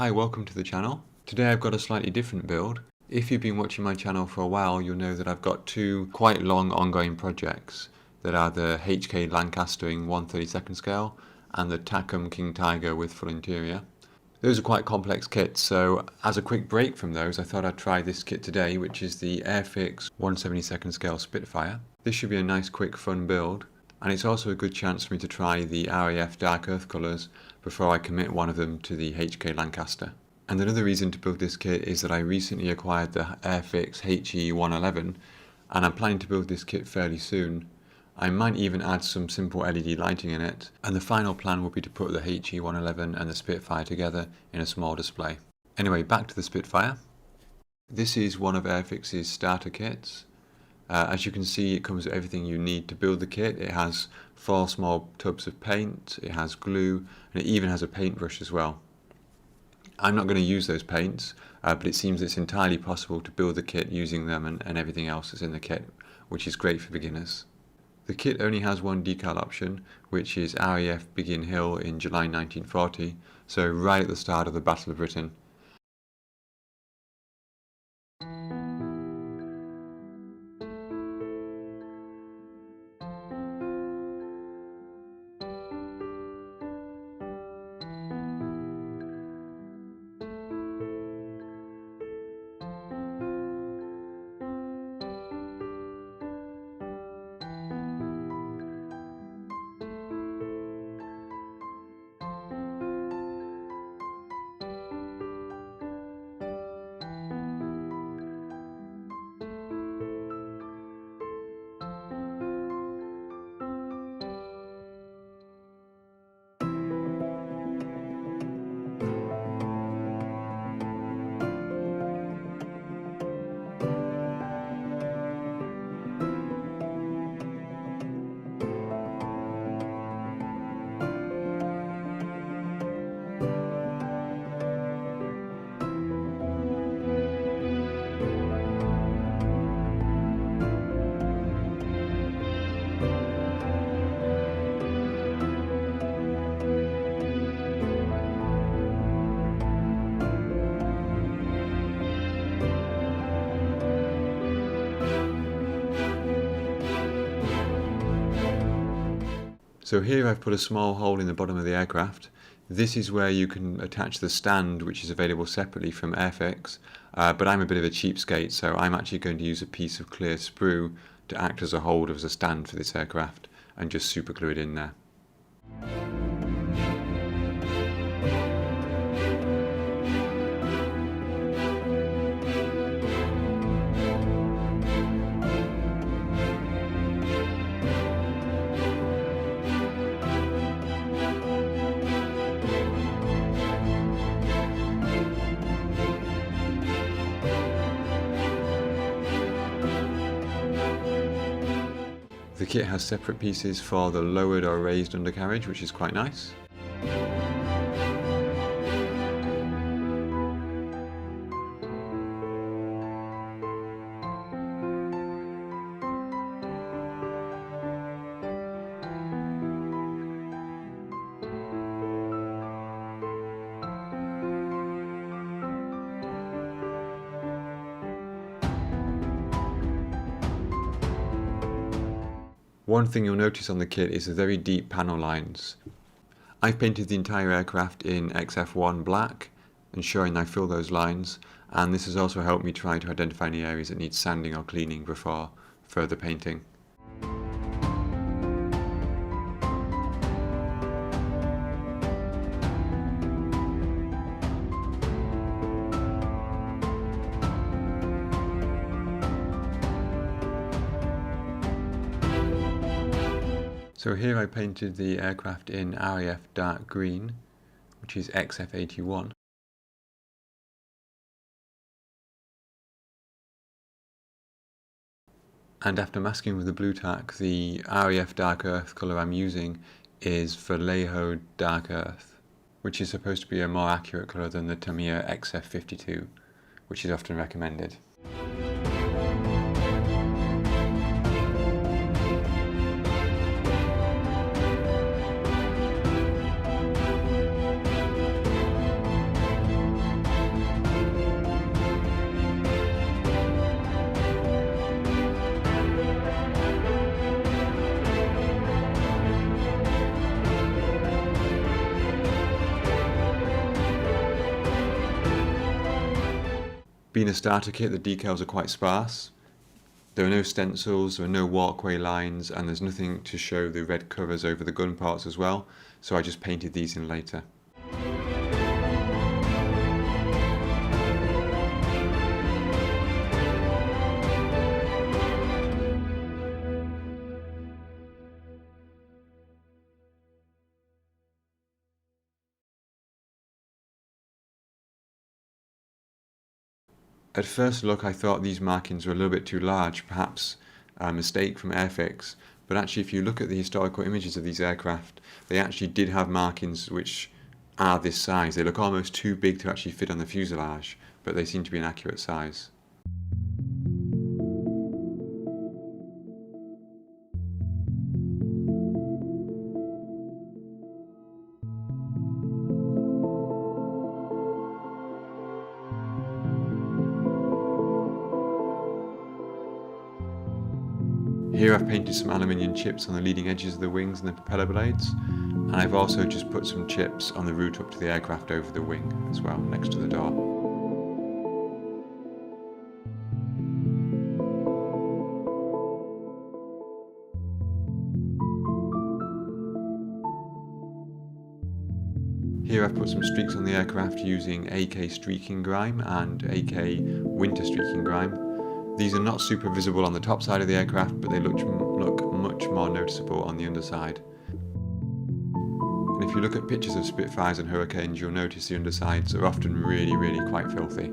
Hi, welcome to the channel. Today I've got a slightly different build. If you've been watching my channel for a while, you'll know that I've got two quite long ongoing projects that are the HK Lancaster in 1/32 scale and the Takom King Tiger with full interior. Those are quite complex kits, so as a quick break from those, I thought I'd try this kit today, which is the Airfix 1/72 scale Spitfire. This should be a nice, quick, fun build, and it's also a good chance for me to try the RAF Dark Earth colours before I commit one of them to the HK Lancaster. And another reason to build this kit is that I recently acquired the Airfix HE111, and I'm planning to build this kit fairly soon. I might even add some simple LED lighting in it, and the final plan will be to put the HE111 and the Spitfire together in a small display. Anyway, back to the Spitfire. This is one of Airfix's starter kits. As you can see, it comes with everything you need to build the kit. It has 4 small tubs of paint, it has glue, and it even has a paintbrush as well. I'm not going to use those paints, but it seems it's entirely possible to build the kit using them and everything else that's in the kit, which is great for beginners. The kit only has one decal option, which is RAF Biggin Hill in July 1940, so right at the start of the Battle of Britain. So here I've put a small hole in the bottom of the aircraft. This is where you can attach the stand, which is available separately from Airfix, but I'm a bit of a cheapskate, so I'm actually going to use a piece of clear sprue to act as a holder, as a stand for this aircraft, and just super glue it in there. The kit has separate pieces for the lowered or raised undercarriage, which is quite nice. One thing you'll notice on the kit is the very deep panel lines. I've painted the entire aircraft in XF1 black, ensuring I fill those lines, and this has also helped me try to identify any areas that need sanding or cleaning before further painting. So here I painted the aircraft in RAF dark green, which is XF81. And after masking with the blue tack, the RAF Dark Earth colour I'm using is Vallejo Dark Earth, which is supposed to be a more accurate colour than the Tamiya XF52, which is often recommended. Being a starter kit, the decals are quite sparse. There are no stencils, there are no walkway lines, and there's nothing to show the red covers over the gun parts as well, so I just painted these in later. At first look I thought these markings were a little bit too large, perhaps a mistake from Airfix, but actually if you look at the historical images of these aircraft, they actually did have markings which are this size. They look almost too big to actually fit on the fuselage, but they seem to be an accurate size. Here I've painted some aluminium chips on the leading edges of the wings and the propeller blades, and I've also just put some chips on the route up to the aircraft over the wing as well, next to the door. Here I've put some streaks on the aircraft using AK streaking grime and AK winter streaking grime. These are not super visible on the top side of the aircraft, but they look much more noticeable on the underside. And if you look at pictures of Spitfires and Hurricanes, you'll notice the undersides are often really quite filthy.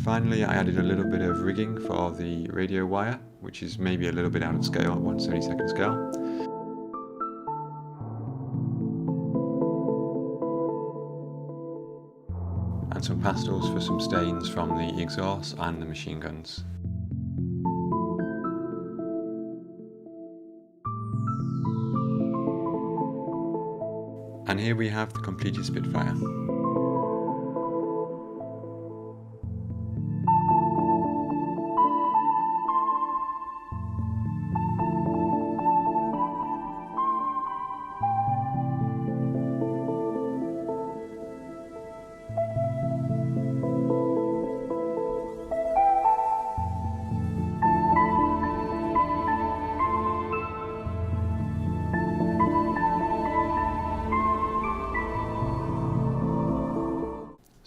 Finally, I added a little bit of rigging for the radio wire, which is maybe a little bit out of scale at 1/32 scale. And some pastels for some stains from the exhaust and the machine guns. And here we have the completed Spitfire.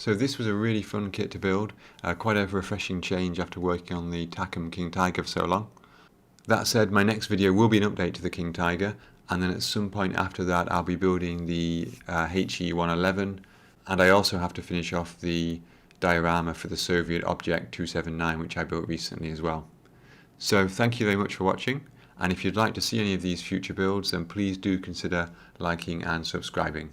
So this was a really fun kit to build, quite a refreshing change after working on the Takom King Tiger for so long. That said, my next video will be an update to the King Tiger, and then at some point after that I'll be building the HE-111, and I also have to finish off the diorama for the Soviet Object 279, which I built recently as well. So thank you very much for watching, and if you'd like to see any of these future builds, then please do consider liking and subscribing.